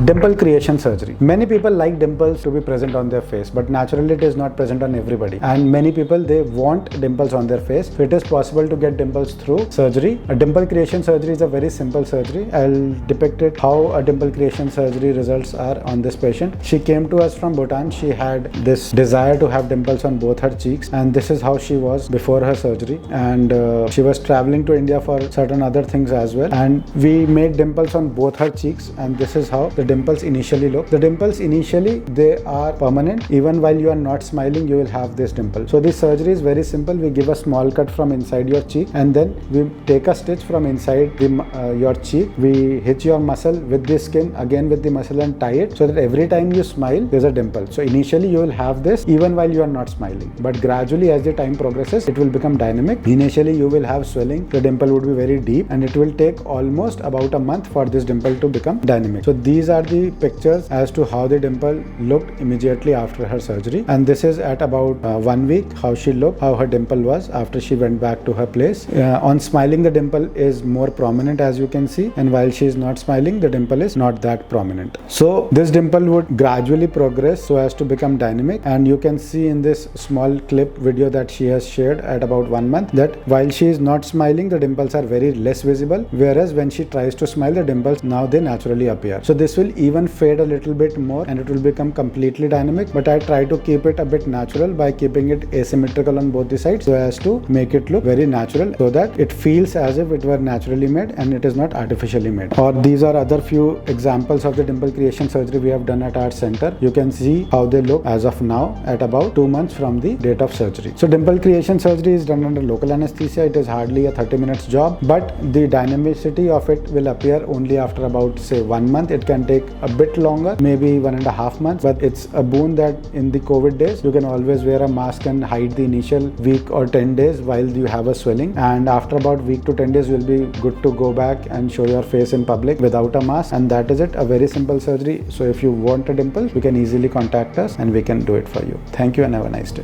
Dimple creation surgery. Many people like dimples to be present on their face, but naturally it is not present on everybody. And many people, they want dimples on their face. So it is possible to get dimples through surgery. A dimple creation surgery is a very simple surgery. I'll depict it how a dimple creation surgery results are on this patient. She came to us from Bhutan. She had this desire to have dimples on both her cheeks, and this is how she was before her surgery. And she was traveling to India for certain other things as well. And we made dimples on both her cheeks, and this is how the dimples initially look. The dimples initially, they are permanent. Even while you are not smiling, you will have this dimple. So this surgery is very simple. We give a small cut from inside your cheek, and then we take a stitch from inside your cheek. We hit your muscle with the skin, again with the muscle, and tie it so that every time you smile, there's a dimple. So initially you will have this even while you are not smiling, but gradually as the time progresses, it will become dynamic. Initially you will have swelling. The dimple would be very deep, and it will take almost about a month for this dimple to become dynamic. So these are the pictures as to how the dimple looked immediately after her surgery, and this is at about 1 week how she looked, how her dimple was after she went back to her place. On smiling, the dimple is more prominent, as you can see, and while she is not smiling, the dimple is not that prominent. So this dimple would gradually progress so as to become dynamic, and you can see in this small clip video that she has shared at about 1 month that while she is not smiling, the dimples are very less visible, whereas when she tries to smile, the dimples now they naturally appear. So this will even fade a little bit more, and it will become completely dynamic, but I try to keep it a bit natural by keeping it asymmetrical on both the sides so as to make it look very natural, so that it feels as if it were naturally made and it is not artificially made. Or these are other few examples of the dimple creation surgery we have done at our center. You can see how they look as of now at about 2 months from the date of surgery. So dimple creation surgery is done under local anesthesia. It is hardly a 30 minutes job, but the dynamicity of it will appear only after about say 1 month. It can take a bit longer, maybe 1.5 months, but it's a boon that in the COVID days you can always wear a mask and hide the initial week or 10 days while you have a swelling, and after about week to 10 days you'll be good to go back and show your face in public without a mask, and that is it. A very simple surgery. So if you want a dimple, you can easily contact us and we can do it for you. Thank you and have a nice day.